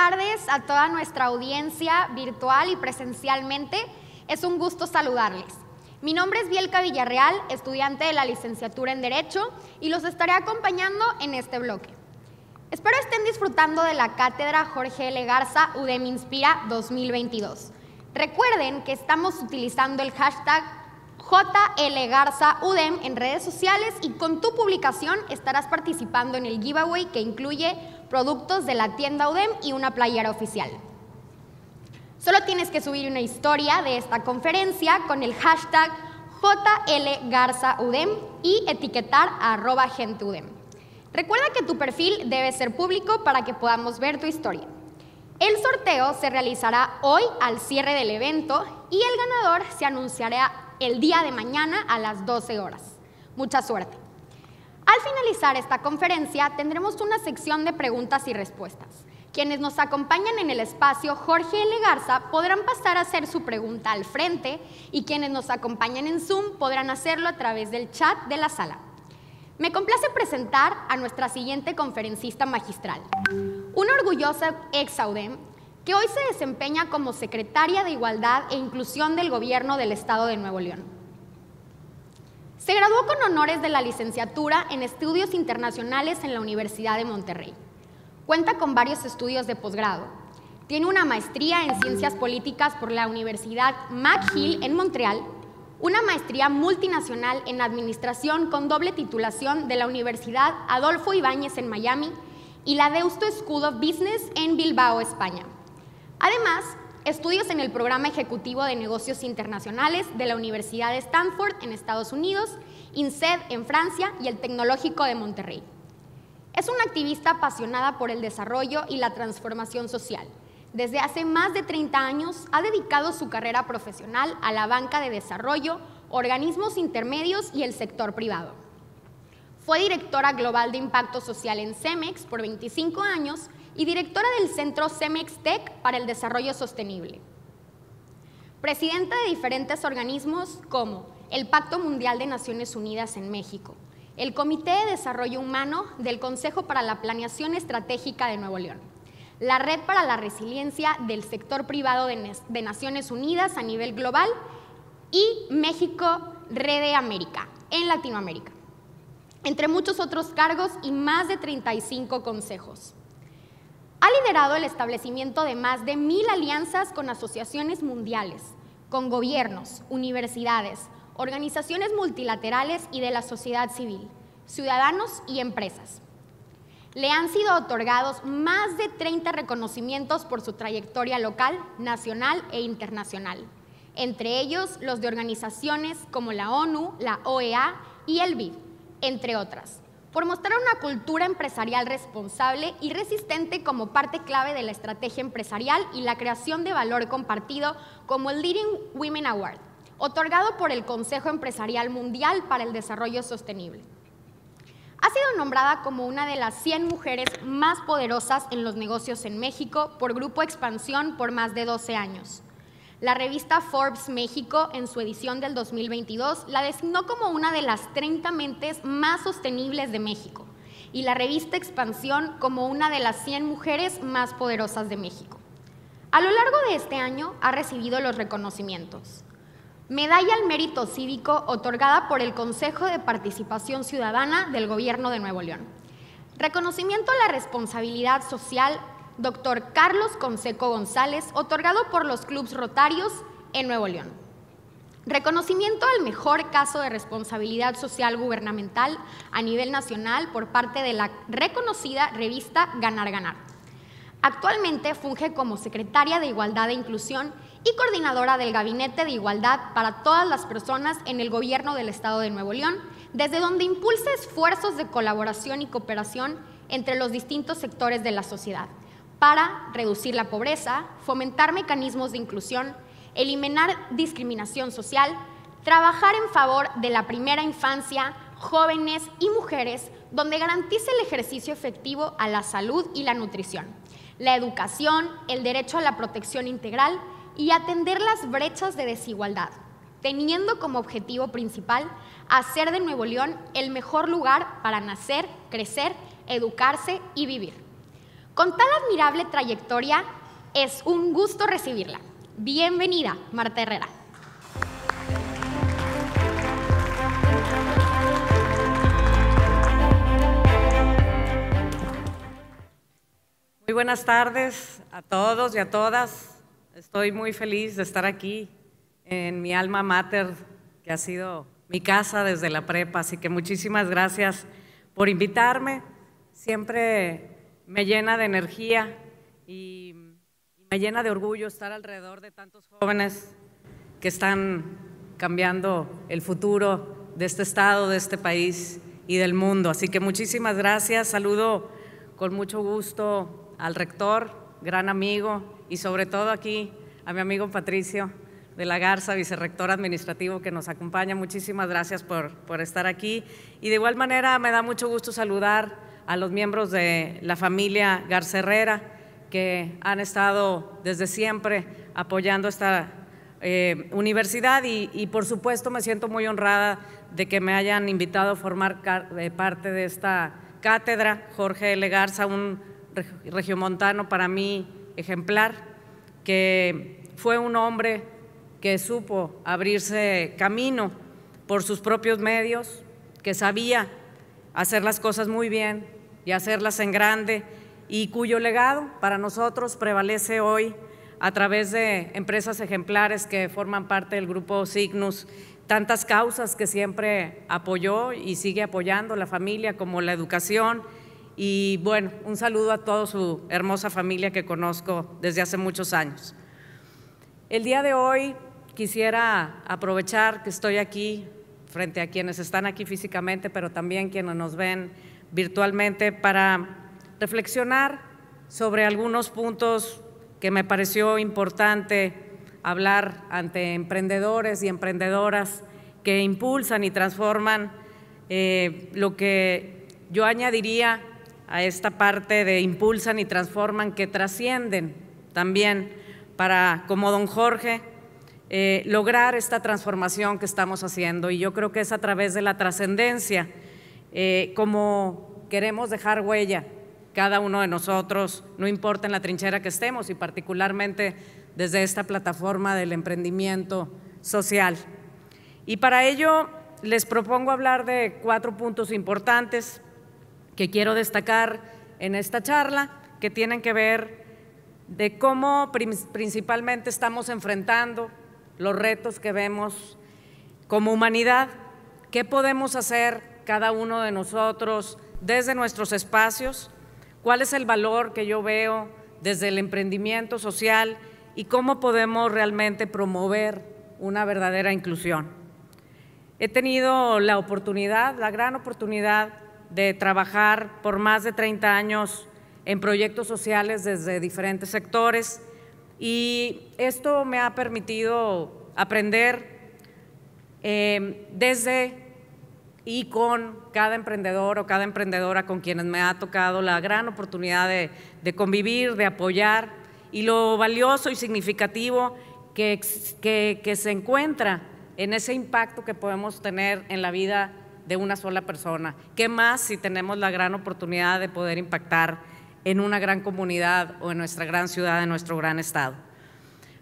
tardes a toda nuestra audiencia virtual y presencialmente. Es un gusto saludarles. Mi nombre es Bielka Villarreal, estudiante de la licenciatura en Derecho, y los estaré acompañando en este bloque. Espero estén disfrutando de la cátedra Jorge L. Garza UDEM Inspira 2022. Recuerden que estamos utilizando el hashtag JLGarzaUDEM en redes sociales y con tu publicación estarás participando en el giveaway que incluye productos de la tienda UDEM y una playera oficial. Solo tienes que subir una historia de esta conferencia con el hashtag JLGarzaUDEM y etiquetar a @genteudem. Recuerda que tu perfil debe ser público para que podamos ver tu historia. El sorteo se realizará hoy al cierre del evento y el ganador se anunciará el día de mañana a las 12 horas. Mucha suerte. Al finalizar esta conferencia tendremos una sección de preguntas y respuestas. Quienes nos acompañan en el espacio Jorge L. Garza podrán pasar a hacer su pregunta al frente y quienes nos acompañan en Zoom podrán hacerlo a través del chat de la sala. Me complace presentar a nuestra siguiente conferencista magistral, una orgullosa ex-UDEM que hoy se desempeña como secretaria de Igualdad e Inclusión del Gobierno del Estado de Nuevo León. Se graduó con honores de la licenciatura en Estudios Internacionales en la Universidad de Monterrey. Cuenta con varios estudios de posgrado. Tiene una maestría en Ciencias Políticas por la Universidad McGill en Montreal, una maestría multinacional en Administración con doble titulación de la Universidad Adolfo Ibáñez en Miami y la Deusto School of Business en Bilbao, España. Además, estudios en el Programa Ejecutivo de Negocios Internacionales de la Universidad de Stanford en Estados Unidos, INSEAD en Francia y el Tecnológico de Monterrey. Es una activista apasionada por el desarrollo y la transformación social. Desde hace más de 30 años ha dedicado su carrera profesional a la banca de desarrollo, organismos intermedios y el sector privado. Fue directora global de impacto social en Cemex por 25 años y directora del Centro Cemex Tech para el Desarrollo Sostenible. Presidenta de diferentes organismos como el Pacto Mundial de Naciones Unidas en México, el Comité de Desarrollo Humano del Consejo para la Planeación Estratégica de Nuevo León, la Red para la Resiliencia del Sector Privado de Naciones Unidas a nivel global y México Rede América en Latinoamérica, entre muchos otros cargos y más de 35 consejos. Ha liderado el establecimiento de más de 1000 alianzas con asociaciones mundiales, con gobiernos, universidades, organizaciones multilaterales y de la sociedad civil, ciudadanos y empresas. Le han sido otorgados más de 30 reconocimientos por su trayectoria local, nacional e internacional, entre ellos los de organizaciones como la ONU, la OEA y el BID, entre otras, por mostrar una cultura empresarial responsable y resistente como parte clave de la estrategia empresarial y la creación de valor compartido como el Leading Women Award, otorgado por el Consejo Empresarial Mundial para el Desarrollo Sostenible. Ha sido nombrada como una de las 100 mujeres más poderosas en los negocios en México por Grupo Expansión por más de 12 años. La revista Forbes México, en su edición del 2022, la designó como una de las 30 mentes más sostenibles de México y la revista Expansión como una de las 100 mujeres más poderosas de México. A lo largo de este año ha recibido los reconocimientos: Medalla al Mérito Cívico otorgada por el Consejo de Participación Ciudadana del Gobierno de Nuevo León. Reconocimiento a la responsabilidad social Dr. Carlos Conseco González, otorgado por los Clubs Rotarios en Nuevo León. Reconocimiento al mejor caso de responsabilidad social gubernamental a nivel nacional por parte de la reconocida revista Ganar Ganar. Actualmente funge como secretaria de Igualdad e Inclusión y coordinadora del Gabinete de Igualdad para todas las personas en el Gobierno del Estado de Nuevo León, desde donde impulsa esfuerzos de colaboración y cooperación entre los distintos sectores de la sociedad para reducir la pobreza, fomentar mecanismos de inclusión, eliminar discriminación social, trabajar en favor de la primera infancia, jóvenes y mujeres, donde garantice el ejercicio efectivo a la salud y la nutrición, la educación, el derecho a la protección integral y atender las brechas de desigualdad, teniendo como objetivo principal hacer de Nuevo León el mejor lugar para nacer, crecer, educarse y vivir. Con tal admirable trayectoria, es un gusto recibirla. Bienvenida, Marta Herrera. Muy buenas tardes a todos y a todas. Estoy muy feliz de estar aquí en mi alma mater, que ha sido mi casa desde la prepa, así que muchísimas gracias por invitarme. Siempre me llena de energía y me llena de orgullo estar alrededor de tantos jóvenes que están cambiando el futuro de este estado, de este país y del mundo. Así que muchísimas gracias. Saludo con mucho gusto al rector, gran amigo, y sobre todo aquí a mi amigo Patricio de la Garza, vicerrector administrativo, que nos acompaña. Muchísimas gracias por estar aquí. Y de igual manera me da mucho gusto saludar a los miembros de la familia Garza Herrera, que han estado desde siempre apoyando esta universidad y por supuesto me siento muy honrada de que me hayan invitado a formar parte de esta cátedra. Jorge L. Garza, un regiomontano para mí ejemplar, que fue un hombre que supo abrirse camino por sus propios medios, que sabía hacer las cosas muy bien y hacerlas en grande, y cuyo legado para nosotros prevalece hoy a través de empresas ejemplares que forman parte del grupo Signus, tantas causas que siempre apoyó y sigue apoyando la familia, como la educación. Y bueno, un saludo a toda su hermosa familia que conozco desde hace muchos años. El día de hoy quisiera aprovechar que estoy aquí frente a quienes están aquí físicamente, pero también quienes nos ven virtualmente, para reflexionar sobre algunos puntos que me pareció importante hablar ante emprendedores y emprendedoras que impulsan y transforman lo que yo añadiría a esta parte de impulsan y transforman, que trascienden también para, como don Jorge, lograr esta transformación que estamos haciendo. Y yo creo que es a través de la trascendencia, como queremos dejar huella cada uno de nosotros, no importa en la trinchera que estemos, y particularmente desde esta plataforma del emprendimiento social. Y para ello les propongo hablar de 4 puntos importantes que quiero destacar en esta charla, que tienen que ver de cómo principalmente estamos enfrentando los retos que vemos como humanidad, qué podemos hacer cada uno de nosotros desde nuestros espacios, cuál es el valor que yo veo desde el emprendimiento social y cómo podemos realmente promover una verdadera inclusión. He tenido la oportunidad, la gran oportunidad de trabajar por más de 30 años en proyectos sociales desde diferentes sectores, y esto me ha permitido aprender desde y con cada emprendedor o cada emprendedora con quienes me ha tocado la gran oportunidad de convivir, de apoyar, y lo valioso y significativo que se encuentra en ese impacto que podemos tener en la vida de una sola persona. ¿Qué más si tenemos la gran oportunidad de poder impactar en una gran comunidad o en nuestra gran ciudad, en nuestro gran estado?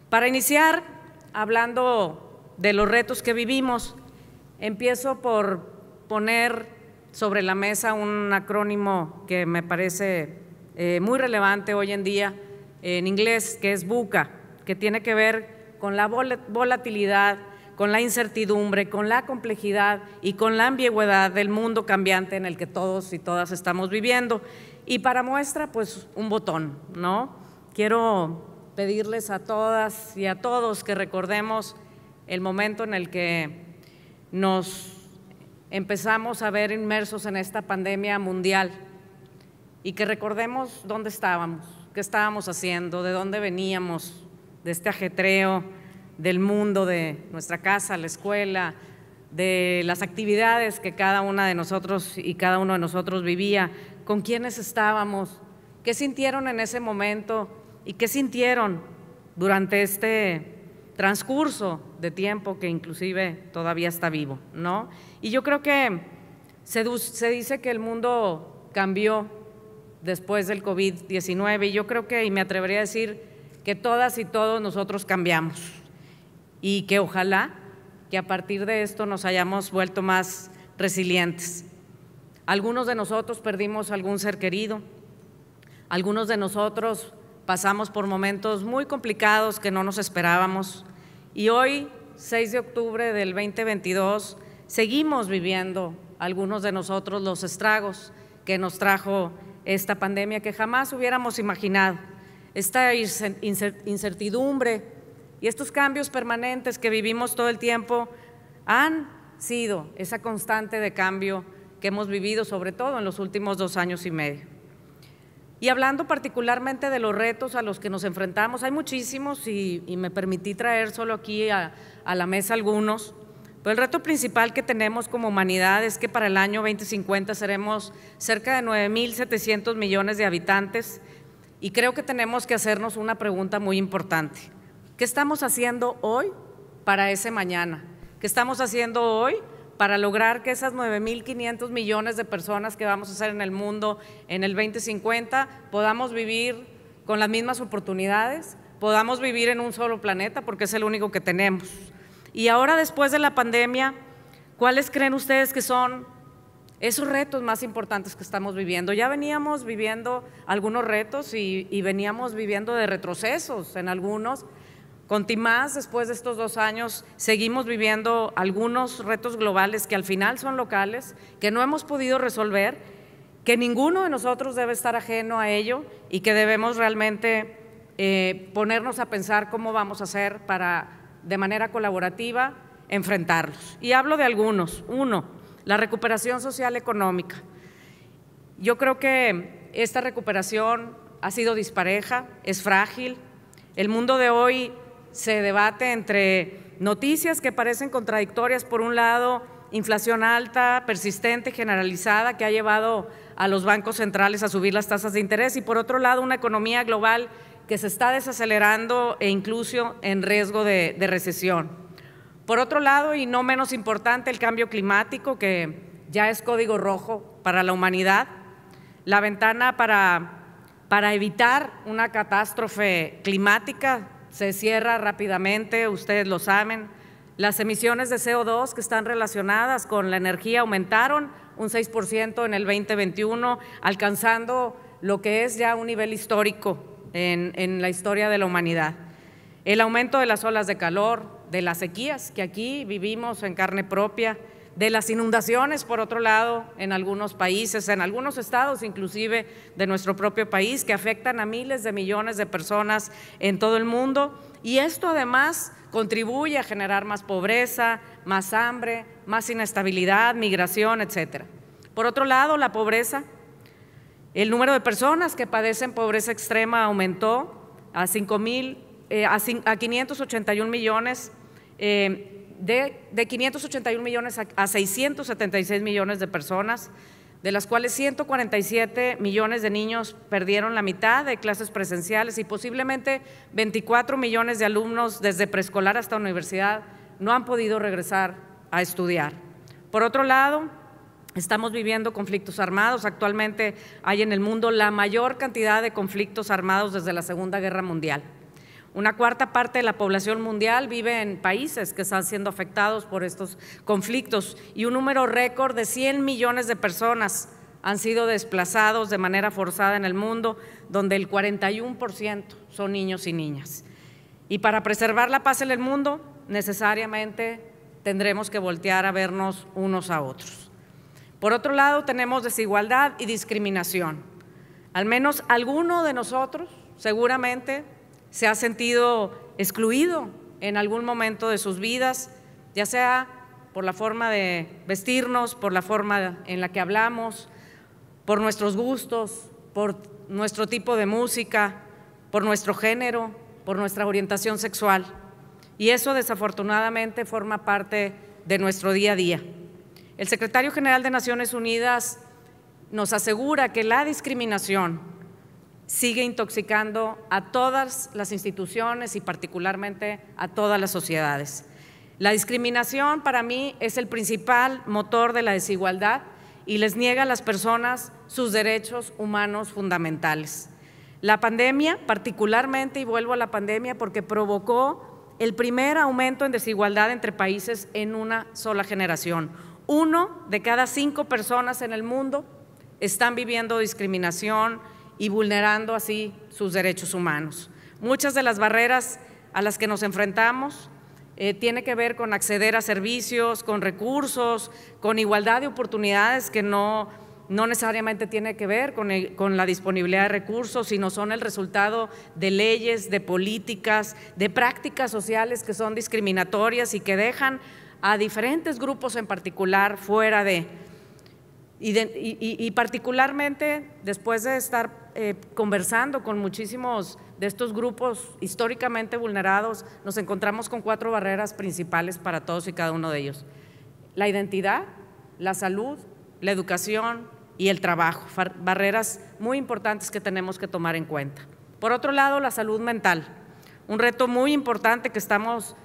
Para iniciar, hablando de los retos que vivimos, empiezo por poner sobre la mesa un acrónimo que me parece muy relevante hoy en día en inglés, que es VUCA, que tiene que ver con la volatilidad, con la incertidumbre, con la complejidad y con la ambigüedad del mundo cambiante en el que todos y todas estamos viviendo. Y para muestra, pues un botón, ¿no? Quiero pedirles a todas y a todos que recordemos el momento en el que nos empezamos a ver inmersos en esta pandemia mundial y que recordemos dónde estábamos, qué estábamos haciendo, de dónde veníamos, de este ajetreo del mundo, de nuestra casa, la escuela, de las actividades que cada una de nosotros y cada uno de nosotros vivía, con quiénes estábamos, qué sintieron en ese momento y qué sintieron durante este transcurso de tiempo que inclusive todavía está vivo, ¿no? Y yo creo que se dice que el mundo cambió después del COVID-19. Y yo creo que, y me atrevería a decir, que todas y todos nosotros cambiamos y que ojalá que a partir de esto nos hayamos vuelto más resilientes. Algunos de nosotros perdimos algún ser querido, algunos de nosotros pasamos por momentos muy complicados que no nos esperábamos y hoy, 6 de octubre del 2022, seguimos viviendo algunos de nosotros los estragos que nos trajo esta pandemia que jamás hubiéramos imaginado. Esta incertidumbre y estos cambios permanentes que vivimos todo el tiempo han sido esa constante de cambio que hemos vivido, sobre todo en los últimos 2 años y medio. Y hablando particularmente de los retos a los que nos enfrentamos, hay muchísimos y me permití traer solo aquí a la mesa algunos. Pero el reto principal que tenemos como humanidad es que para el año 2050 seremos cerca de 9.700 millones de habitantes y creo que tenemos que hacernos una pregunta muy importante. ¿Qué estamos haciendo hoy para ese mañana? ¿Qué estamos haciendo hoy para lograr que esas 9.500 millones de personas que vamos a ser en el mundo en el 2050 podamos vivir con las mismas oportunidades, podamos vivir en un solo planeta porque es el único que tenemos? Y ahora, después de la pandemia, ¿cuáles creen ustedes que son esos retos más importantes que estamos viviendo? Ya veníamos viviendo algunos retos y veníamos viviendo de retrocesos en algunos. Contimás, después de estos 2 años, seguimos viviendo algunos retos globales que al final son locales, que no hemos podido resolver, que ninguno de nosotros debe estar ajeno a ello y que debemos realmente ponernos a pensar cómo vamos a hacer para, de manera colaborativa, enfrentarlos. Y hablo de algunos. Uno, la recuperación social económica. Yo creo que esta recuperación ha sido dispareja, es frágil. El mundo de hoy se debate entre noticias que parecen contradictorias. Por un lado, inflación alta, persistente, generalizada, que ha llevado a los bancos centrales a subir las tasas de interés, y por otro lado, una economía global que se está desacelerando e incluso en riesgo de recesión. Por otro lado, y no menos importante, el cambio climático, que ya es código rojo para la humanidad. La ventana para evitar una catástrofe climática se cierra rápidamente, ustedes lo saben. Las emisiones de CO2 que están relacionadas con la energía aumentaron un 6% en el 2021, alcanzando lo que es ya un nivel histórico en la historia de la humanidad. El aumento de las olas de calor, de las sequías que aquí vivimos en carne propia, de las inundaciones, por otro lado, en algunos países, en algunos estados inclusive de nuestro propio país, que afectan a miles de millones de personas en todo el mundo. Y esto además contribuye a generar más pobreza, más hambre, más inestabilidad, migración, etcétera. Por otro lado, la pobreza. El número de personas que padecen pobreza extrema aumentó a 581 millones, de 581 millones a 676 millones de personas, de las cuales 147 millones de niños perdieron la mitad de clases presenciales y posiblemente 24 millones de alumnos desde preescolar hasta universidad no han podido regresar a estudiar. Por otro lado, estamos viviendo conflictos armados. Actualmente hay en el mundo la mayor cantidad de conflictos armados desde la Segunda Guerra Mundial. Una cuarta parte de la población mundial vive en países que están siendo afectados por estos conflictos y un número récord de 100 millones de personas han sido desplazados de manera forzada en el mundo, donde el 41% son niños y niñas. Y para preservar la paz en el mundo, necesariamente tendremos que voltear a vernos unos a otros. Por otro lado, tenemos desigualdad y discriminación. Al menos alguno de nosotros seguramente se ha sentido excluido en algún momento de sus vidas, ya sea por la forma de vestirnos, por la forma en la que hablamos, por nuestros gustos, por nuestro tipo de música, por nuestro género, por nuestra orientación sexual. Y eso desafortunadamente forma parte de nuestro día a día. El secretario general de Naciones Unidas nos asegura que la discriminación sigue intoxicando a todas las instituciones y particularmente a todas las sociedades. La discriminación para mí es el principal motor de la desigualdad y les niega a las personas sus derechos humanos fundamentales. La pandemia, particularmente, y vuelvo a la pandemia porque provocó el primer aumento en desigualdad entre países en una sola generación. 1 de cada 5 personas en el mundo están viviendo discriminación y vulnerando así sus derechos humanos. Muchas de las barreras a las que nos enfrentamos tiene que ver con acceder a servicios, con recursos, con igualdad de oportunidades que no necesariamente tiene que ver con la disponibilidad de recursos, sino son el resultado de leyes, de políticas, de prácticas sociales que son discriminatorias y que dejan a diferentes grupos en particular fuera de… Y particularmente después de estar conversando con muchísimos de estos grupos históricamente vulnerados, nos encontramos con 4 barreras principales para todos y cada uno de ellos: la identidad, la salud, la educación y el trabajo, barreras muy importantes que tenemos que tomar en cuenta. Por otro lado, la salud mental, un reto muy importante que estamos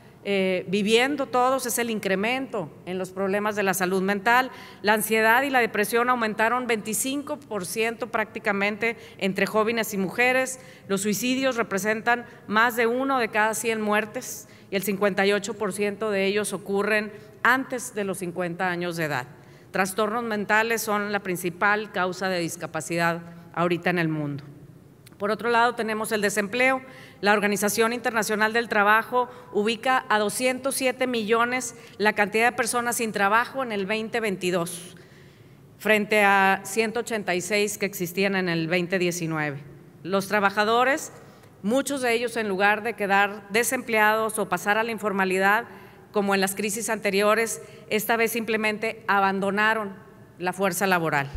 viviendo todos es el incremento en los problemas de la salud mental. La ansiedad y la depresión aumentaron 25% prácticamente entre jóvenes y mujeres. Los suicidios representan más de 1 de cada 100 muertes y el 58% de ellos ocurren antes de los 50 años de edad. Trastornos mentales son la principal causa de discapacidad ahorita en el mundo. Por otro lado, tenemos el desempleo. La Organización Internacional del Trabajo ubica a 207 millones la cantidad de personas sin trabajo en el 2022, frente a 186 que existían en el 2019. Los trabajadores, muchos de ellos, en lugar de quedar desempleados o pasar a la informalidad, como en las crisis anteriores, esta vez simplemente abandonaron la fuerza laboral.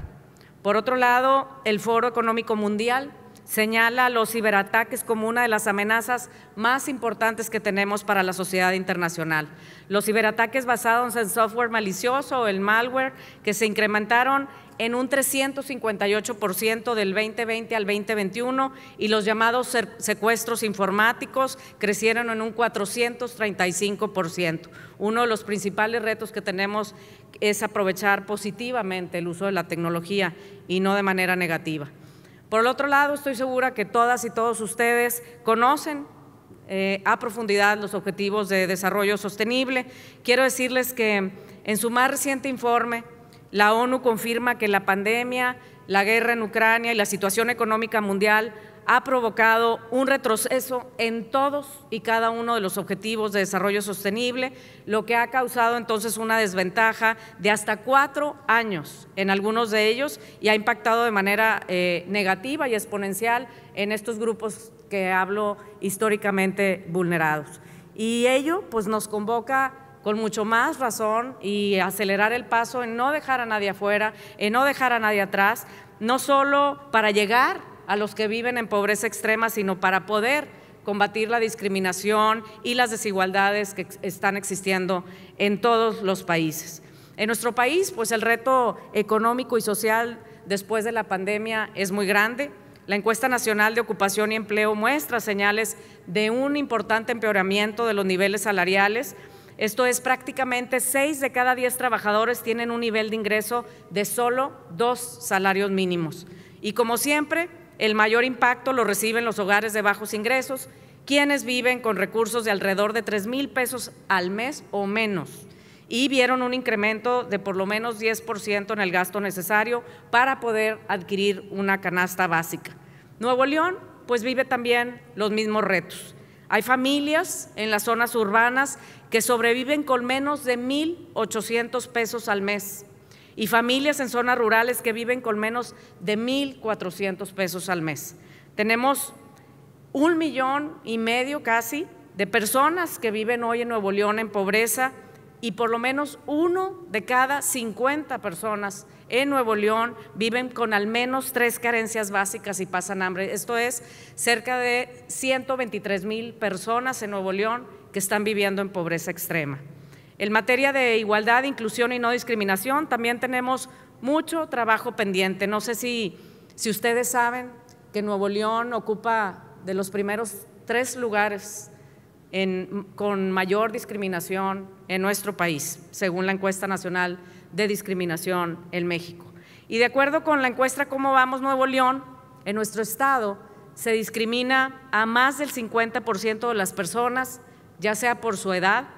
Por otro lado, el Foro Económico Mundial señala los ciberataques como una de las amenazas más importantes que tenemos para la sociedad internacional. Los ciberataques basados en software malicioso o el malware, que se incrementaron en un 358% del 2020 al 2021, y los llamados secuestros informáticos crecieron en un 435%. Uno de los principales retos que tenemos es aprovechar positivamente el uso de la tecnología y no de manera negativa. Por el otro lado, estoy segura que todas y todos ustedes conocen a profundidad los Objetivos de Desarrollo Sostenible. Quiero decirles que en su más reciente informe, la ONU confirma que la pandemia, la guerra en Ucrania y la situación económica mundial ha provocado un retroceso en todos y cada uno de los Objetivos de Desarrollo Sostenible, lo que ha causado entonces una desventaja de hasta 4 años en algunos de ellos y ha impactado de manera negativa y exponencial en estos grupos que hablo históricamente vulnerados. Y ello pues nos convoca con mucho más razón y acelerar el paso en no dejar a nadie afuera, en no dejar a nadie atrás, no solo para llegar a los que viven en pobreza extrema, sino para poder combatir la discriminación y las desigualdades que están existiendo en todos los países. En nuestro país, pues el reto económico y social después de la pandemia es muy grande. La encuesta nacional de ocupación y empleo muestra señales de un importante empeoramiento de los niveles salariales. Esto es, prácticamente 6 de cada 10 trabajadores tienen un nivel de ingreso de solo 2 salarios mínimos. Y como siempre, el mayor impacto lo reciben los hogares de bajos ingresos, quienes viven con recursos de alrededor de 3,000 pesos al mes o menos, y vieron un incremento de por lo menos 10% en el gasto necesario para poder adquirir una canasta básica. Nuevo León pues vive también los mismos retos. Hay familias en las zonas urbanas que sobreviven con menos de 1,800 pesos al mes y familias en zonas rurales que viven con menos de 1,400 pesos al mes. Tenemos 1,5 millones casi de personas que viven hoy en Nuevo León en pobreza, y por lo menos 1 de cada 50 personas en Nuevo León viven con al menos 3 carencias básicas y pasan hambre. Esto es cerca de 123,000 personas en Nuevo León que están viviendo en pobreza extrema. En materia de igualdad, inclusión y no discriminación, también tenemos mucho trabajo pendiente. No sé si ustedes saben que Nuevo León ocupa de los primeros 3 lugares con mayor discriminación en nuestro país, según la encuesta nacional de discriminación en México. Y de acuerdo con la encuesta Cómo Vamos Nuevo León, en nuestro estado se discrimina a más del 50% de las personas, ya sea por su edad,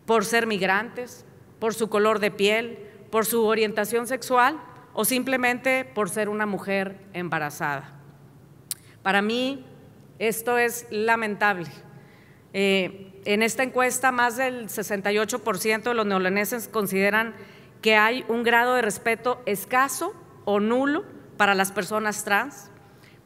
por ser migrantes, por su color de piel, por su orientación sexual o simplemente por ser una mujer embarazada. Para mí esto es lamentable. En esta encuesta, más del 68% de los neoleoneses consideran que hay un grado de respeto escaso o nulo para las personas trans,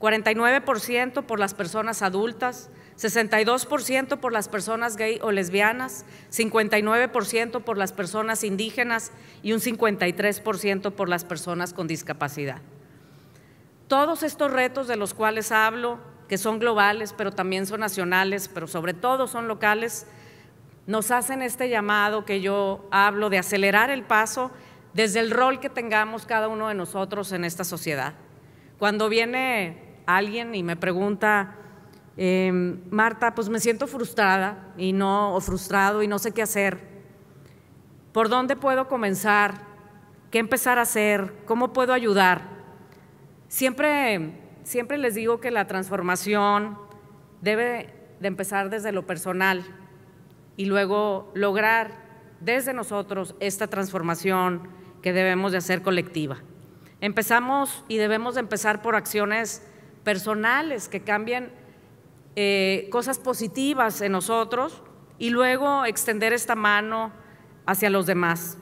49% por las personas adultas, 62% por las personas gay o lesbianas, 59% por las personas indígenas y un 53% por las personas con discapacidad. Todos estos retos de los cuales hablo, que son globales, pero también son nacionales, pero sobre todo son locales, nos hacen este llamado que yo hablo de acelerar el paso desde el rol que tengamos cada uno de nosotros en esta sociedad. Cuando viene alguien y me pregunta, Marta, pues me siento frustrada o frustrado y no sé qué hacer, ¿por dónde puedo comenzar? ¿Qué empezar a hacer? ¿Cómo puedo ayudar? Siempre les digo que la transformación debe de empezar desde lo personal y luego lograr desde nosotros esta transformación que debemos de hacer colectiva. Empezamos y debemos de empezar por acciones personales que cambien cosas positivas en nosotros y luego extender esta mano hacia los demás.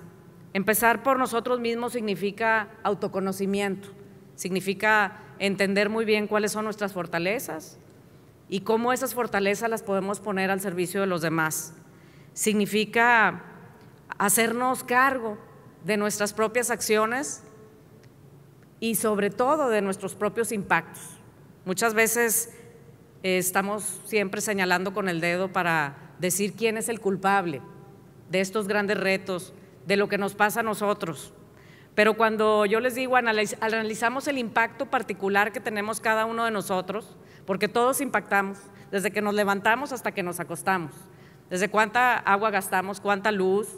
Empezar por nosotros mismos significa autoconocimiento, significa entender muy bien cuáles son nuestras fortalezas y cómo esas fortalezas las podemos poner al servicio de los demás. Significa hacernos cargo de nuestras propias acciones y sobre todo de nuestros propios impactos. Muchas veces estamos siempre señalando con el dedo para decir quién es el culpable de estos grandes retos, de lo que nos pasa a nosotros. Pero cuando yo les digo, analizamos el impacto particular que tenemos cada uno de nosotros, porque todos impactamos, desde que nos levantamos hasta que nos acostamos, desde cuánta agua gastamos, cuánta luz,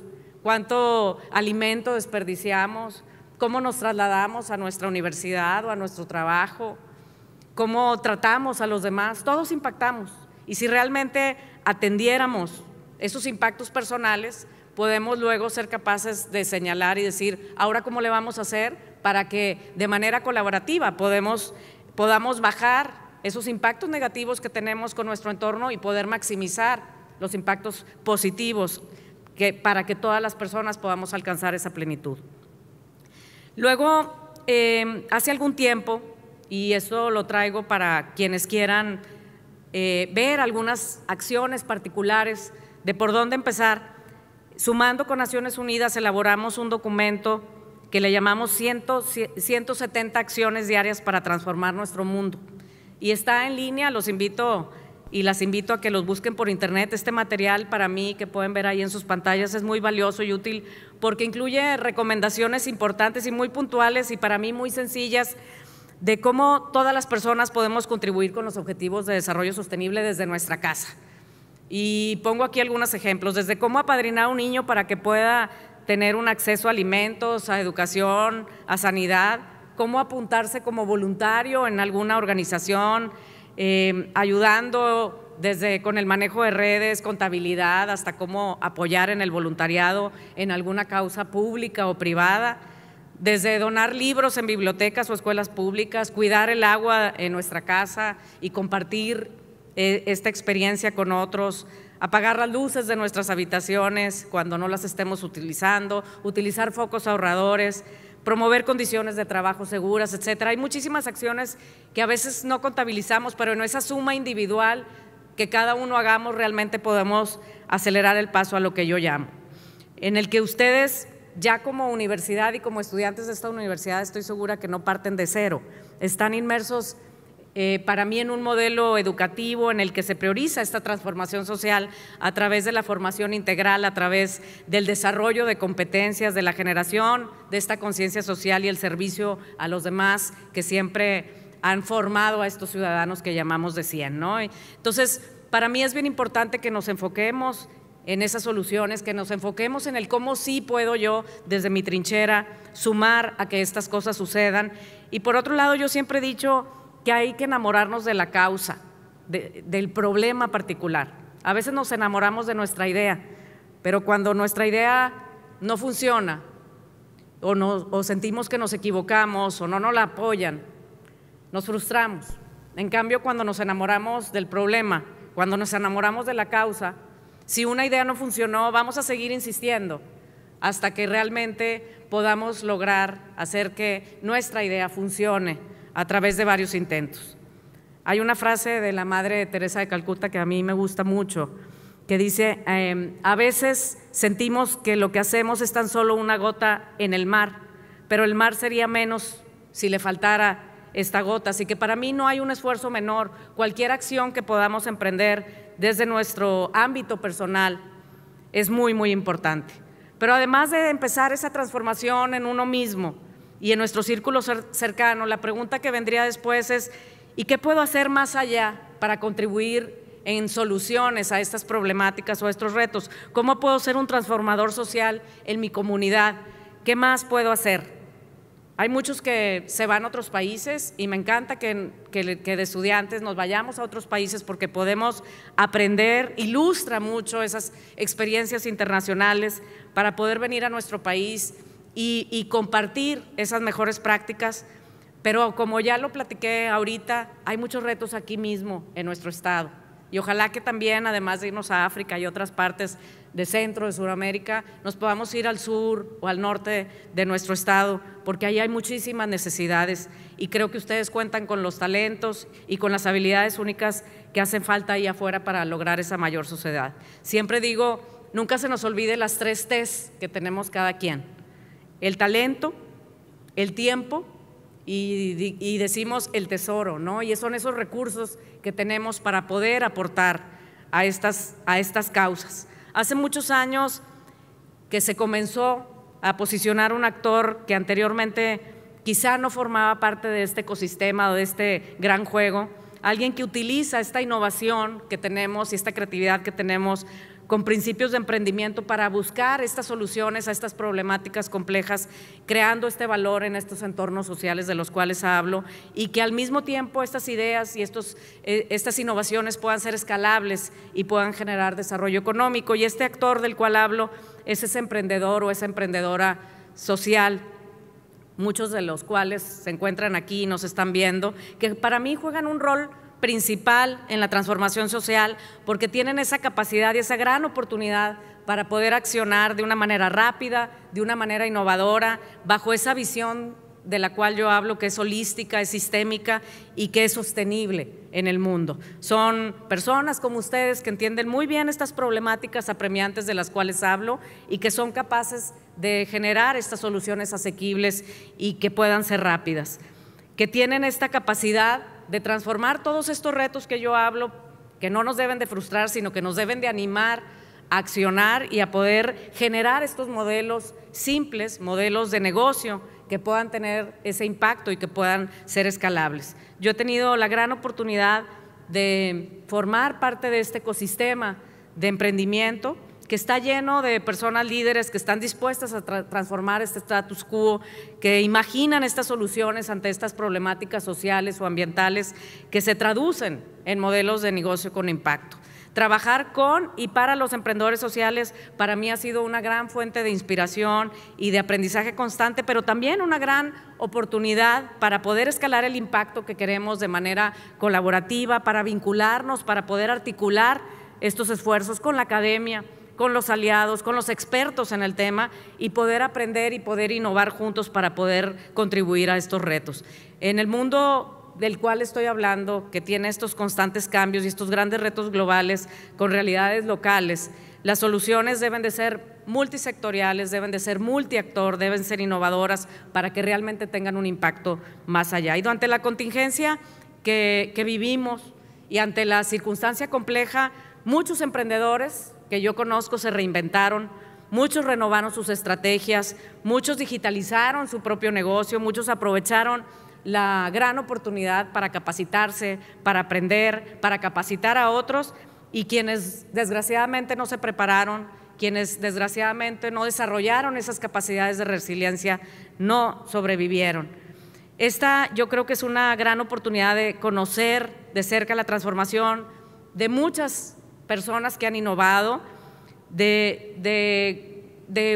cuánto alimento desperdiciamos, cómo nos trasladamos a nuestra universidad o a nuestro trabajo, cómo tratamos a los demás, todos impactamos. Y si realmente atendiéramos esos impactos personales, podemos luego ser capaces de señalar y decir, ahora cómo le vamos a hacer para que de manera colaborativa podamos bajar esos impactos negativos que tenemos con nuestro entorno y poder maximizar los impactos positivos para que todas las personas podamos alcanzar esa plenitud. Luego, hace algún tiempo, y esto lo traigo para quienes quieran ver algunas acciones particulares de por dónde empezar, sumando con Naciones Unidas elaboramos un documento que le llamamos 170 acciones diarias para transformar nuestro mundo. Y está en línea, los invito y las invito a que los busquen por internet. Este material para mí, que pueden ver ahí en sus pantallas, es muy valioso y útil porque incluye recomendaciones importantes y muy puntuales y para mí muy sencillas de cómo todas las personas podemos contribuir con los objetivos de desarrollo sostenible desde nuestra casa. Y pongo aquí algunos ejemplos, desde cómo apadrinar a un niño para que pueda tener un acceso a alimentos, a educación, a sanidad, cómo apuntarse como voluntario en alguna organización, ayudando desde con el manejo de redes, contabilidad, hasta cómo apoyar en el voluntariado en alguna causa pública o privada, desde donar libros en bibliotecas o escuelas públicas, cuidar el agua en nuestra casa y compartir esta experiencia con otros, apagar las luces de nuestras habitaciones cuando no las estemos utilizando, utilizar focos ahorradores, promover condiciones de trabajo seguras, etcétera. Hay muchísimas acciones que a veces no contabilizamos, pero en esa suma individual que cada uno hagamos realmente podemos acelerar el paso a lo que yo llamo, en el que ustedes ya como universidad y como estudiantes de esta universidad estoy segura que no parten de cero, están inmersos para mí en un modelo educativo en el que se prioriza esta transformación social a través de la formación integral, a través del desarrollo de competencias, de la generación de esta conciencia social y el servicio a los demás que siempre han formado a estos ciudadanos que llamamos de 100, ¿no? Entonces, para mí es bien importante que nos enfoquemos en esas soluciones, que nos enfoquemos en el cómo sí puedo yo, desde mi trinchera, sumar a que estas cosas sucedan. Y por otro lado, yo siempre he dicho que hay que enamorarnos de la causa, del problema particular. A veces nos enamoramos de nuestra idea, pero cuando nuestra idea no funciona o sentimos que nos equivocamos o no nos la apoyan, nos frustramos. En cambio, cuando nos enamoramos del problema, cuando nos enamoramos de la causa, si una idea no funcionó, vamos a seguir insistiendo hasta que realmente podamos lograr hacer que nuestra idea funcione a través de varios intentos. Hay una frase de la Madre Teresa de Calcuta que a mí me gusta mucho, que dice, a veces sentimos que lo que hacemos es tan solo una gota en el mar, pero el mar sería menos si le faltara esta gota. Así que para mí no hay un esfuerzo menor. Cualquier acción que podamos emprender desde nuestro ámbito personal es muy, muy importante. Pero además de empezar esa transformación en uno mismo y en nuestro círculo cercano, la pregunta que vendría después es, ¿y qué puedo hacer más allá para contribuir en soluciones a estas problemáticas o a estos retos? ¿Cómo puedo ser un transformador social en mi comunidad? ¿Qué más puedo hacer? Hay muchos que se van a otros países y me encanta que de estudiantes nos vayamos a otros países porque podemos aprender, ilustra mucho esas experiencias internacionales para poder venir a nuestro país y compartir esas mejores prácticas. Pero como ya lo platiqué ahorita, hay muchos retos aquí mismo en nuestro estado. Y ojalá que también, además de irnos a África y otras partes de Centro, de Sudamérica, nos podamos ir al sur o al norte de nuestro estado, porque ahí hay muchísimas necesidades y creo que ustedes cuentan con los talentos y con las habilidades únicas que hacen falta ahí afuera para lograr esa mayor sociedad. Siempre digo, nunca se nos olvide las 3 T's que tenemos cada quien: el talento, el tiempo y decimos el tesoro, ¿no? Y son esos recursos que tenemos para poder aportar a estas causas. Hace muchos años que se comenzó a posicionar un actor que anteriormente quizá no formaba parte de este ecosistema o de este gran juego, alguien que utiliza esta innovación que tenemos y esta creatividad que tenemos con principios de emprendimiento para buscar estas soluciones a estas problemáticas complejas, creando este valor en estos entornos sociales de los cuales hablo, y que al mismo tiempo estas ideas y estas innovaciones puedan ser escalables y puedan generar desarrollo económico. Y este actor del cual hablo es ese emprendedor o esa emprendedora social, muchos de los cuales se encuentran aquí y nos están viendo, que para mí juegan un rol principal en la transformación social porque tienen esa capacidad y esa gran oportunidad para poder accionar de una manera rápida, de una manera innovadora, bajo esa visión de la cual yo hablo, que es holística, es sistémica y que es sostenible en el mundo. Son personas como ustedes que entienden muy bien estas problemáticas apremiantes de las cuales hablo y que son capaces de generar estas soluciones asequibles y que puedan ser rápidas, que tienen esta capacidad de transformar todos estos retos que yo hablo, que no nos deben de frustrar, sino que nos deben de animar a accionar y a poder generar estos modelos simples, modelos de negocio que puedan tener ese impacto y que puedan ser escalables. Yo he tenido la gran oportunidad de formar parte de este ecosistema de emprendimiento que está lleno de personas líderes que están dispuestas a transformar este status quo, que imaginan estas soluciones ante estas problemáticas sociales o ambientales que se traducen en modelos de negocio con impacto. Trabajar con y para los emprendedores sociales para mí ha sido una gran fuente de inspiración y de aprendizaje constante, pero también una gran oportunidad para poder escalar el impacto que queremos de manera colaborativa, para vincularnos, para poder articular estos esfuerzos con la academia, con los aliados, con los expertos en el tema y poder aprender y poder innovar juntos para poder contribuir a estos retos. En el mundo del cual estoy hablando, que tiene estos constantes cambios y estos grandes retos globales con realidades locales, las soluciones deben de ser multisectoriales, deben de ser multiactor, deben ser innovadoras para que realmente tengan un impacto más allá. Y ante la contingencia que vivimos y ante la circunstancia compleja, muchos emprendedores que yo conozco se reinventaron, muchos renovaron sus estrategias, muchos digitalizaron su propio negocio, muchos aprovecharon la gran oportunidad para capacitarse, para aprender, para capacitar a otros y quienes desgraciadamente no se prepararon, quienes desgraciadamente no desarrollaron esas capacidades de resiliencia, no sobrevivieron. Esta yo creo que es una gran oportunidad de conocer de cerca la transformación de muchas personas que han innovado, de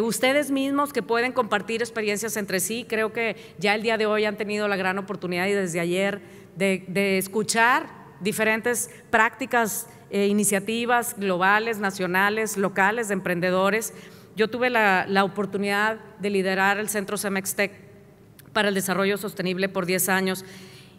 ustedes mismos que pueden compartir experiencias entre sí. Creo que ya el día de hoy han tenido la gran oportunidad y desde ayer de escuchar diferentes prácticas, iniciativas globales, nacionales, locales de emprendedores. Yo tuve la oportunidad de liderar el Centro Cemex-Tec para el Desarrollo Sostenible por 10 años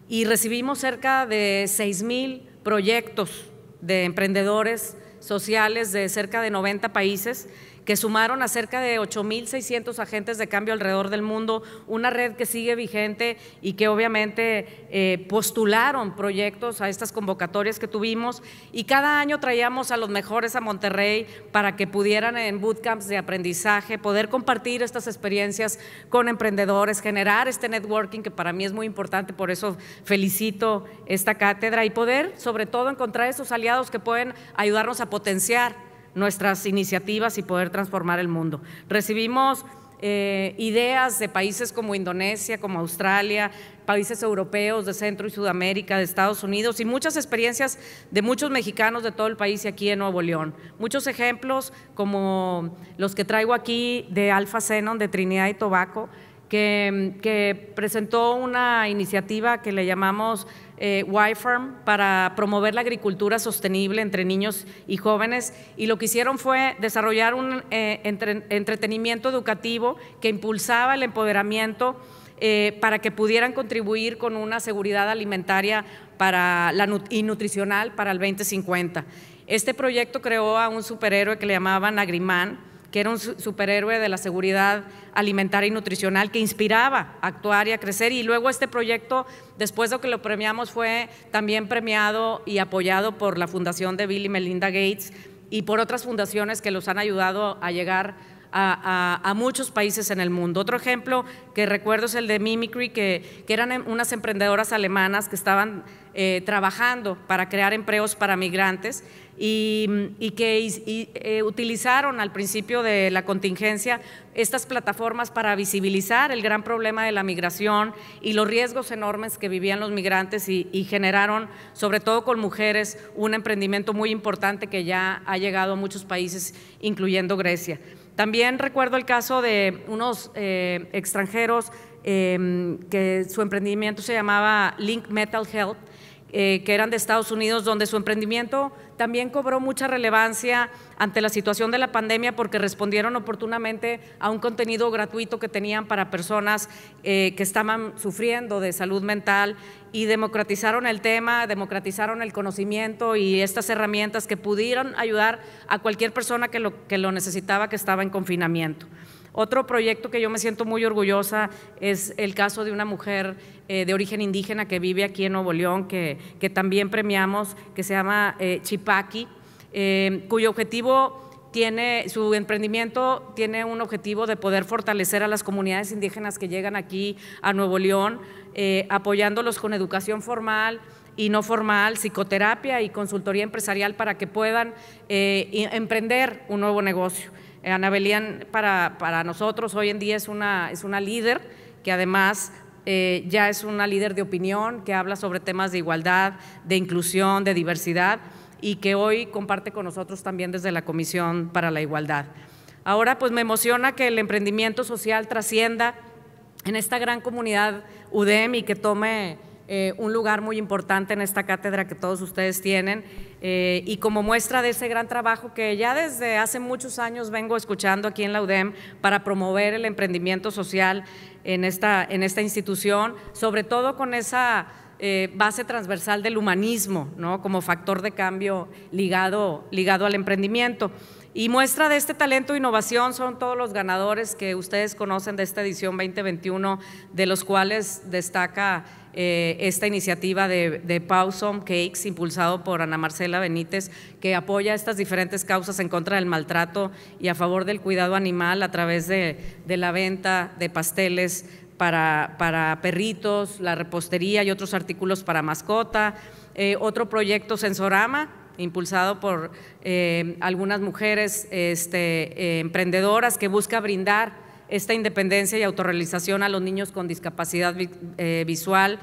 y recibimos cerca de 6,000 proyectos de emprendedores sociales de cerca de 90 países que sumaron a cerca de 8,600 agentes de cambio alrededor del mundo, una red que sigue vigente y que obviamente postularon proyectos a estas convocatorias que tuvimos, y cada año traíamos a los mejores a Monterrey para que pudieran en bootcamps de aprendizaje poder compartir estas experiencias con emprendedores, generar este networking que para mí es muy importante, por eso felicito esta cátedra, y poder sobre todo encontrar esos aliados que pueden ayudarnos a potenciar nuestras iniciativas y poder transformar el mundo. Recibimos ideas de países como Indonesia, como Australia, países europeos de Centro y Sudamérica, de Estados Unidos, y muchas experiencias de muchos mexicanos de todo el país y aquí en Nuevo León. Muchos ejemplos como los que traigo aquí de Alpha Xenon de Trinidad y Tobago, que presentó una iniciativa que le llamamos Y-Farm para promover la agricultura sostenible entre niños y jóvenes, y lo que hicieron fue desarrollar un entretenimiento educativo que impulsaba el empoderamiento para que pudieran contribuir con una seguridad alimentaria y nutricional para el 2050. Este proyecto creó a un superhéroe que le llamaban Agriman, que era un superhéroe de la seguridad alimentaria y nutricional que inspiraba a actuar y a crecer, y luego este proyecto, después de que lo premiamos, fue también premiado y apoyado por la Fundación de Bill y Melinda Gates y por otras fundaciones que los han ayudado a llegar a muchos países en el mundo. Otro ejemplo que recuerdo es el de Mimicry, que eran unas emprendedoras alemanas que estaban trabajando para crear empleos para migrantes y que utilizaron al principio de la contingencia estas plataformas para visibilizar el gran problema de la migración y los riesgos enormes que vivían los migrantes y generaron, sobre todo con mujeres, un emprendimiento muy importante que ya ha llegado a muchos países, incluyendo Grecia. También recuerdo el caso de unos extranjeros que su emprendimiento se llamaba Link Mental Health, que eran de Estados Unidos, donde su emprendimiento también cobró mucha relevancia ante la situación de la pandemia porque respondieron oportunamente a un contenido gratuito que tenían para personas que estaban sufriendo de salud mental, y democratizaron el tema, democratizaron el conocimiento y estas herramientas que pudieron ayudar a cualquier persona que lo necesitaba, que estaba en confinamiento. Otro proyecto que yo me siento muy orgullosa es el caso de una mujer de origen indígena que vive aquí en Nuevo León, que también premiamos, que se llama Chipaqui, cuyo objetivo su emprendimiento tiene un objetivo de poder fortalecer a las comunidades indígenas que llegan aquí a Nuevo León, apoyándolos con educación formal y no formal, psicoterapia y consultoría empresarial para que puedan emprender un nuevo negocio. Ana Belén para nosotros hoy en día es una líder que además ya es una líder de opinión que habla sobre temas de igualdad, de inclusión, de diversidad, y que hoy comparte con nosotros también desde la Comisión para la Igualdad. Ahora pues me emociona que el emprendimiento social trascienda en esta gran comunidad UDEM y que tome un lugar muy importante en esta cátedra que todos ustedes tienen, y como muestra de ese gran trabajo que ya desde hace muchos años vengo escuchando aquí en la UDEM para promover el emprendimiento social en esta institución, sobre todo con esa base transversal del humanismo, ¿no?, como factor de cambio ligado al emprendimiento. Y muestra de este talento e innovación son todos los ganadores que ustedes conocen de esta edición 2021, de los cuales destaca esta iniciativa de Pawsome Cakes, impulsado por Ana Marcela Benítez, que apoya estas diferentes causas en contra del maltrato y a favor del cuidado animal a través de la venta de pasteles para perritos, la repostería y otros artículos para mascota. Otro proyecto, Sensorama, impulsado por algunas mujeres emprendedoras, que busca brindar esta independencia y autorrealización a los niños con discapacidad visual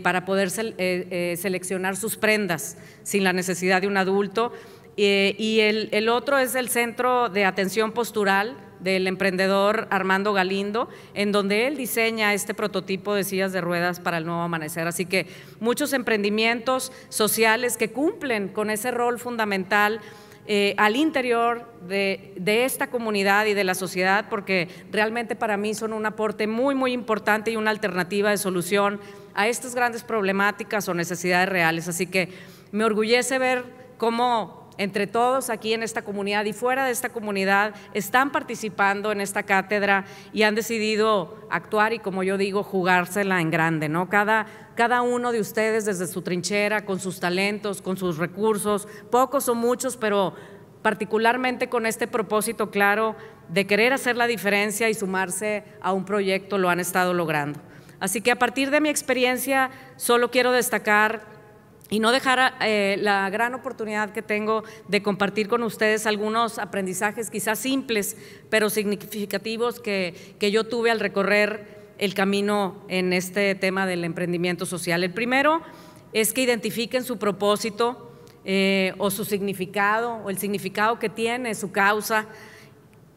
para poder seleccionar sus prendas sin la necesidad de un adulto. Y el otro es el Centro de Atención Postural del emprendedor Armando Galindo, en donde él diseña este prototipo de sillas de ruedas para el nuevo amanecer. Así que muchos emprendimientos sociales que cumplen con ese rol fundamental al interior de esta comunidad y de la sociedad, porque realmente para mí son un aporte muy, muy importante y una alternativa de solución a estas grandes problemáticas o necesidades reales. Así que me orgullece ver cómo entre todos aquí en esta comunidad y fuera de esta comunidad están participando en esta cátedra y han decidido actuar y, como yo digo, jugársela en grande, ¿no? Cada uno de ustedes desde su trinchera, con sus talentos, con sus recursos, pocos o muchos, pero particularmente con este propósito claro de querer hacer la diferencia y sumarse a un proyecto, lo han estado logrando. Así que a partir de mi experiencia solo quiero destacar y no dejar la gran oportunidad que tengo de compartir con ustedes algunos aprendizajes quizás simples, pero significativos que yo tuve al recorrer el camino en este tema del emprendimiento social. El primero es que identifiquen su propósito o su significado o el significado que tiene su causa.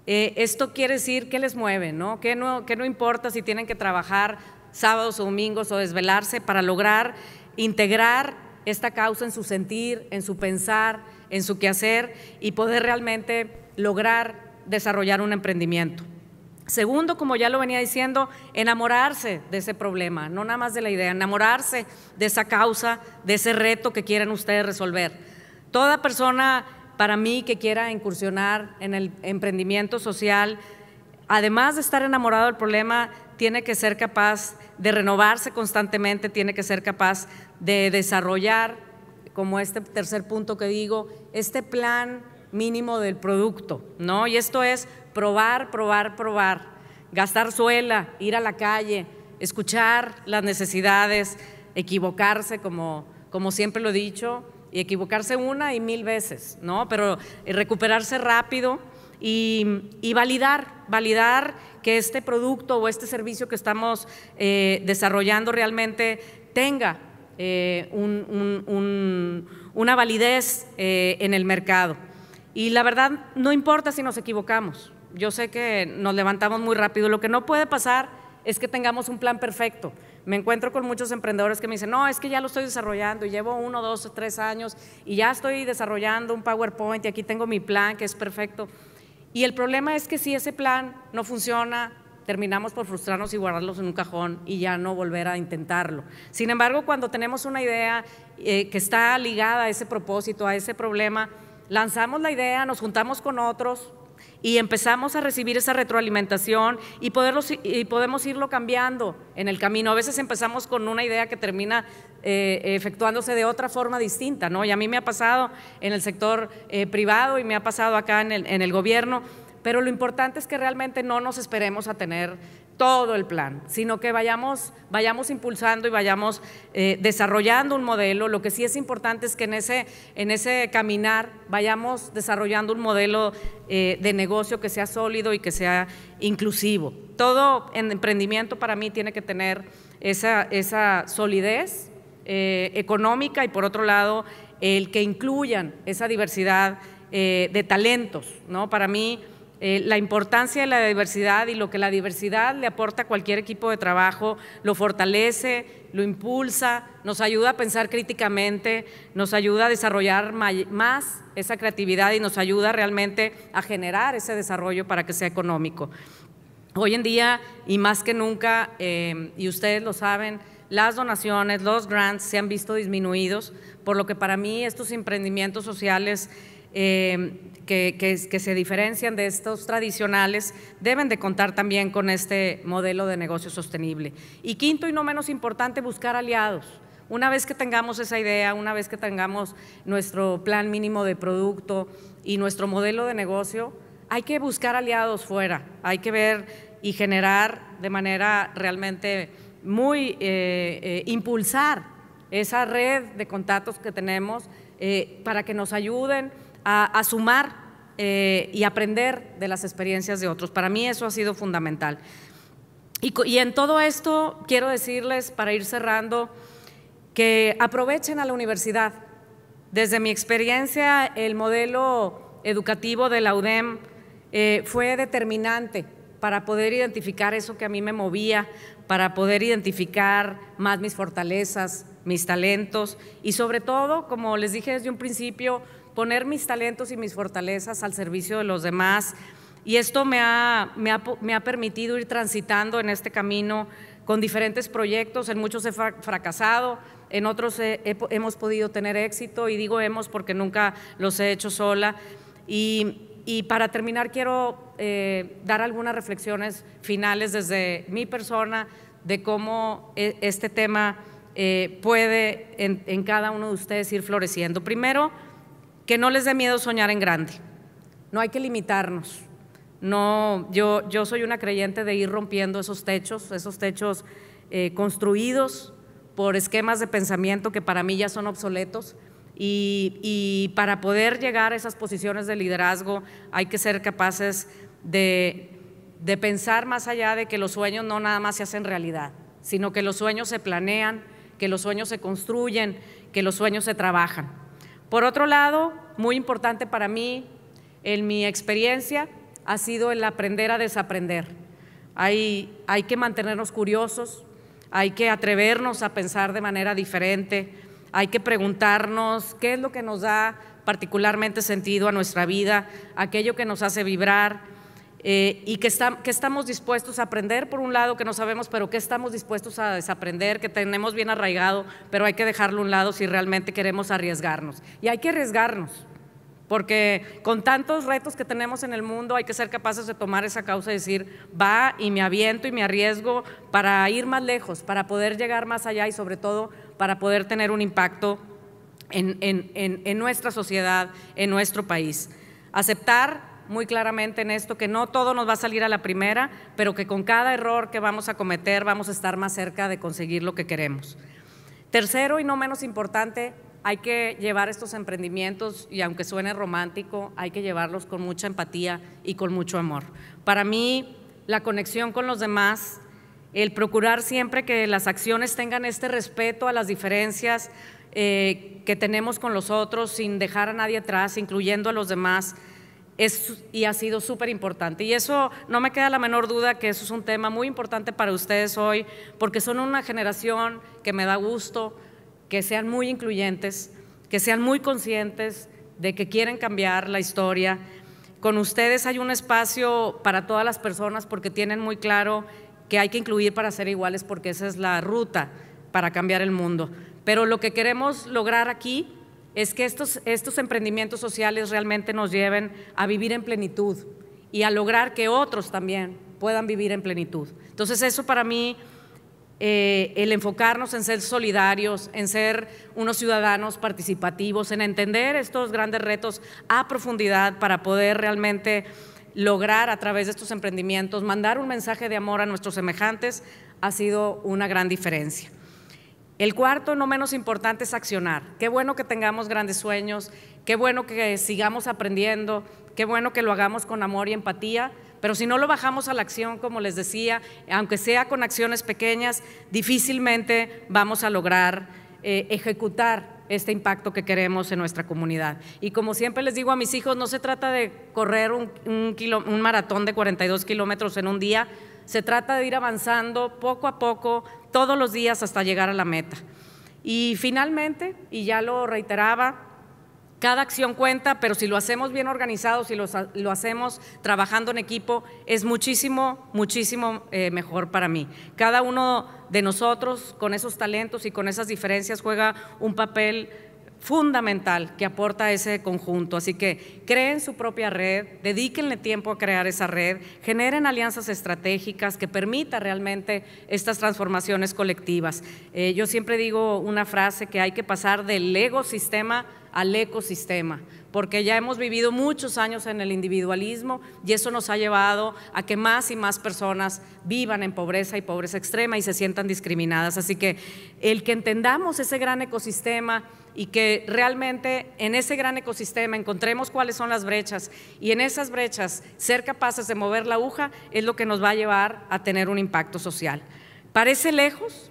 Esto quiere decir qué les mueve, ¿no? Que no importa si tienen que trabajar sábados o domingos o desvelarse para lograr integrar esta causa en su sentir, en su pensar, en su quehacer y poder realmente lograr desarrollar un emprendimiento. Segundo, como ya lo venía diciendo, enamorarse de ese problema, no nada más de la idea, enamorarse de esa causa, de ese reto que quieren ustedes resolver. Toda persona, para mí, que quiera incursionar en el emprendimiento social, además de estar enamorado del problema, tiene que ser capaz de renovarse constantemente, tiene que ser capaz de desarrollar, como este tercer punto que digo, este plan mínimo del producto, ¿no? Y esto es probar, gastar suela, ir a la calle, escuchar las necesidades, equivocarse, como siempre lo he dicho, y equivocarse una y mil veces, ¿no? Pero recuperarse rápido y validar que este producto o este servicio que estamos desarrollando realmente tenga una validez en el mercado. Y la verdad, no importa si nos equivocamos. Yo sé que nos levantamos muy rápido. Lo que no puede pasar es que tengamos un plan perfecto. Me encuentro con muchos emprendedores que me dicen, no, es que ya lo estoy desarrollando y llevo 1, 2, 3 años y ya estoy desarrollando un PowerPoint y aquí tengo mi plan que es perfecto. Y el problema es que si ese plan no funciona, terminamos por frustrarnos y guardarlos en un cajón y ya no volver a intentarlo. Sin embargo, cuando tenemos una idea que está ligada a ese propósito, a ese problema, lanzamos la idea, nos juntamos con otros y empezamos a recibir esa retroalimentación y podemos irlo cambiando en el camino. A veces empezamos con una idea que termina efectuándose de otra forma distinta, ¿no? Y a mí me ha pasado en el sector privado y me ha pasado acá en el gobierno, pero lo importante es que realmente no nos esperemos a tener todo el plan, sino que vayamos impulsando y vayamos desarrollando un modelo. Lo que sí es importante es que en ese caminar vayamos desarrollando un modelo de negocio que sea sólido y que sea inclusivo. Todo en emprendimiento para mí tiene que tener esa solidez económica y, por otro lado, el que incluyan esa diversidad de talentos, ¿no? Para mí, la importancia de la diversidad y lo que la diversidad le aporta a cualquier equipo de trabajo, lo fortalece, lo impulsa, nos ayuda a pensar críticamente, nos ayuda a desarrollar más esa creatividad y nos ayuda realmente a generar ese desarrollo para que sea económico. Hoy en día, y más que nunca, y ustedes lo saben, las donaciones, los grants se han visto disminuidos, por lo que para mí estos emprendimientos sociales que se diferencian de estos tradicionales deben de contar también con este modelo de negocio sostenible. Y quinto y no menos importante, buscar aliados. Una vez que tengamos esa idea, una vez que tengamos nuestro plan mínimo de producto y nuestro modelo de negocio, hay que buscar aliados fuera, hay que ver y generar de manera realmente muy impulsar esa red de contactos que tenemos para que nos ayuden a sumar y aprender de las experiencias de otros. Para mí eso ha sido fundamental. Y en todo esto quiero decirles, para ir cerrando, que aprovechen a la universidad. Desde mi experiencia, el modelo educativo de la UDEM fue determinante para poder identificar eso que a mí me movía, para poder identificar más mis fortalezas, mis talentos y sobre todo, como les dije desde un principio, poner mis talentos y mis fortalezas al servicio de los demás. Y esto me ha permitido ir transitando en este camino con diferentes proyectos. En muchos he fracasado, en otros hemos podido tener éxito, y digo hemos porque nunca los he hecho sola. Y para terminar quiero dar algunas reflexiones finales desde mi persona de cómo este tema puede en cada uno de ustedes ir floreciendo. Primero, que no les dé miedo soñar en grande, no hay que limitarnos. No, yo soy una creyente de ir rompiendo esos techos construidos por esquemas de pensamiento que para mí ya son obsoletos, y para poder llegar a esas posiciones de liderazgo hay que ser capaces de pensar más allá de que los sueños no nada más se hacen realidad, sino que los sueños se planean, que los sueños se construyen, que los sueños se trabajan. Por otro lado, muy importante para mí, en mi experiencia, ha sido el aprender a desaprender. Hay que mantenernos curiosos, hay que atrevernos a pensar de manera diferente, hay que preguntarnos qué es lo que nos da particularmente sentido a nuestra vida, aquello que nos hace vibrar, y que estamos dispuestos a aprender, por un lado, que no sabemos, pero que estamos dispuestos a desaprender, que tenemos bien arraigado, pero hay que dejarlo a un lado si realmente queremos arriesgarnos. Y hay que arriesgarnos, porque con tantos retos que tenemos en el mundo hay que ser capaces de tomar esa causa y decir, va y me aviento y me arriesgo para ir más lejos, para poder llegar más allá y sobre todo para poder tener un impacto en nuestra sociedad, en nuestro país. Aceptar muy claramente en esto que no todo nos va a salir a la primera, pero que con cada error que vamos a cometer vamos a estar más cerca de conseguir lo que queremos. Tercero y no menos importante, hay que llevar estos emprendimientos, y aunque suene romántico, hay que llevarlos con mucha empatía y con mucho amor. Para mí, la conexión con los demás, el procurar siempre que las acciones tengan este respeto a las diferencias que tenemos con los otros, sin dejar a nadie atrás, incluyendo a los demás, y ha sido súper importante. Y eso no me queda la menor duda que eso es un tema muy importante para ustedes hoy, porque son una generación que me da gusto que sean muy incluyentes, que sean muy conscientes de que quieren cambiar la historia. Con ustedes hay un espacio para todas las personas porque tienen muy claro que hay que incluir para ser iguales, porque esa es la ruta para cambiar el mundo. Pero lo que queremos lograr aquí es que estos emprendimientos sociales realmente nos lleven a vivir en plenitud y a lograr que otros también puedan vivir en plenitud. Entonces eso para mí, el enfocarnos en ser solidarios, en ser unos ciudadanos participativos, en entender estos grandes retos a profundidad para poder realmente lograr a través de estos emprendimientos mandar un mensaje de amor a nuestros semejantes, ha sido una gran diferencia. El cuarto, no menos importante, es accionar. Qué bueno que tengamos grandes sueños, qué bueno que sigamos aprendiendo, qué bueno que lo hagamos con amor y empatía, pero si no lo bajamos a la acción, como les decía, aunque sea con acciones pequeñas, difícilmente vamos a lograr ejecutar este impacto que queremos en nuestra comunidad. Y como siempre les digo a mis hijos, no se trata de correr un maratón de 42 kilómetros en un día, se trata de ir avanzando poco a poco, todos los días hasta llegar a la meta. Y finalmente, y ya lo reiteraba, cada acción cuenta, pero si lo hacemos bien organizado, si lo hacemos trabajando en equipo, es muchísimo, muchísimo mejor para mí. Cada uno de nosotros, con esos talentos y con esas diferencias, juega un papel fundamental que aporta a ese conjunto. Así que creen su propia red, dedíquenle tiempo a crear esa red, generen alianzas estratégicas que permitan realmente estas transformaciones colectivas. Yo siempre digo una frase, que hay que pasar del ecosistema al ecosistema, porque ya hemos vivido muchos años en el individualismo y eso nos ha llevado a que más y más personas vivan en pobreza y pobreza extrema y se sientan discriminadas. Así que el que entendamos ese gran ecosistema y que realmente en ese gran ecosistema encontremos cuáles son las brechas y en esas brechas ser capaces de mover la aguja es lo que nos va a llevar a tener un impacto social. Parece lejos,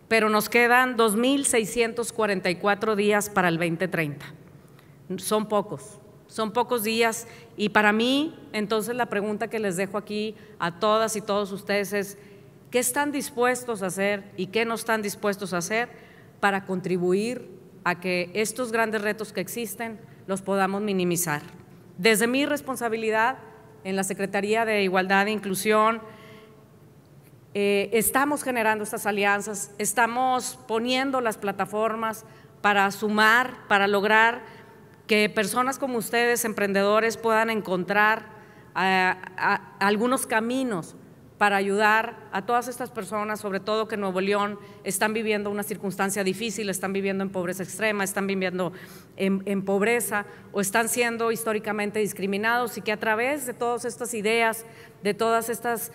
pero nos quedan 2.644 días para el 2030. Son pocos días y para mí, entonces la pregunta que les dejo aquí a todas y todos ustedes es ¿qué están dispuestos a hacer y qué no están dispuestos a hacer para contribuir a que estos grandes retos que existen los podamos minimizar? Desde mi responsabilidad en la Secretaría de Igualdad e Inclusión, estamos generando estas alianzas, estamos poniendo las plataformas para sumar, para lograr que personas como ustedes, emprendedores, puedan encontrar algunos caminos para ayudar a todas estas personas, sobre todo que en Nuevo León están viviendo una circunstancia difícil, están viviendo en pobreza extrema, están viviendo en pobreza o están siendo históricamente discriminados y que a través de todas estas ideas, de todas estas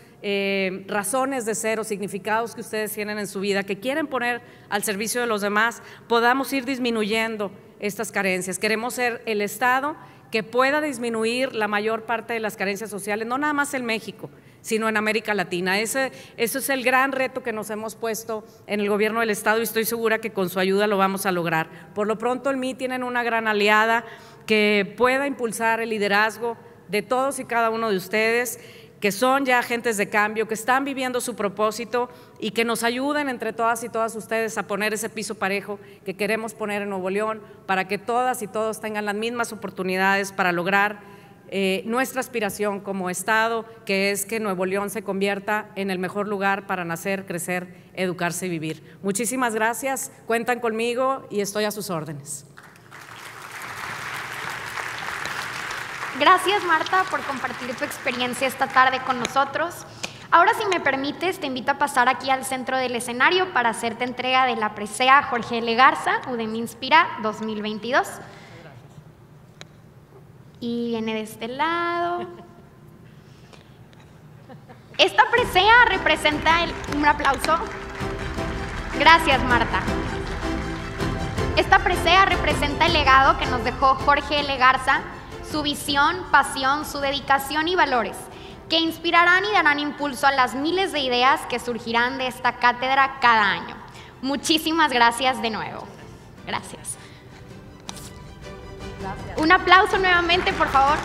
razones de ser o significados que ustedes tienen en su vida, que quieren poner al servicio de los demás, podamos ir disminuyendo estas carencias. Queremos ser el Estado que pueda disminuir la mayor parte de las carencias sociales, no nada más en México, sino en América Latina. Ese es el gran reto que nos hemos puesto en el gobierno del Estado y estoy segura que con su ayuda lo vamos a lograr. Por lo pronto, en mí tienen una gran aliada que pueda impulsar el liderazgo de todos y cada uno de ustedes, que son ya agentes de cambio, que están viviendo su propósito y que nos ayuden entre todas y todas ustedes a poner ese piso parejo que queremos poner en Nuevo León para que todas y todos tengan las mismas oportunidades para lograr nuestra aspiración como Estado, que es que Nuevo León se convierta en el mejor lugar para nacer, crecer, educarse y vivir. Muchísimas gracias, cuentan conmigo y estoy a sus órdenes. Gracias, Marta, por compartir tu experiencia esta tarde con nosotros. Ahora, si me permites, te invito a pasar aquí al centro del escenario para hacerte entrega de la presea Jorge L. Garza, UDEM Inspira 2022. Y viene de este lado. Esta presea representa un aplauso. Gracias, Marta. Esta presea representa el legado que nos dejó Jorge L. Garza, su visión, pasión, su dedicación y valores, que inspirarán y darán impulso a las miles de ideas que surgirán de esta cátedra cada año. Muchísimas gracias de nuevo. Gracias. Un aplauso nuevamente, por favor.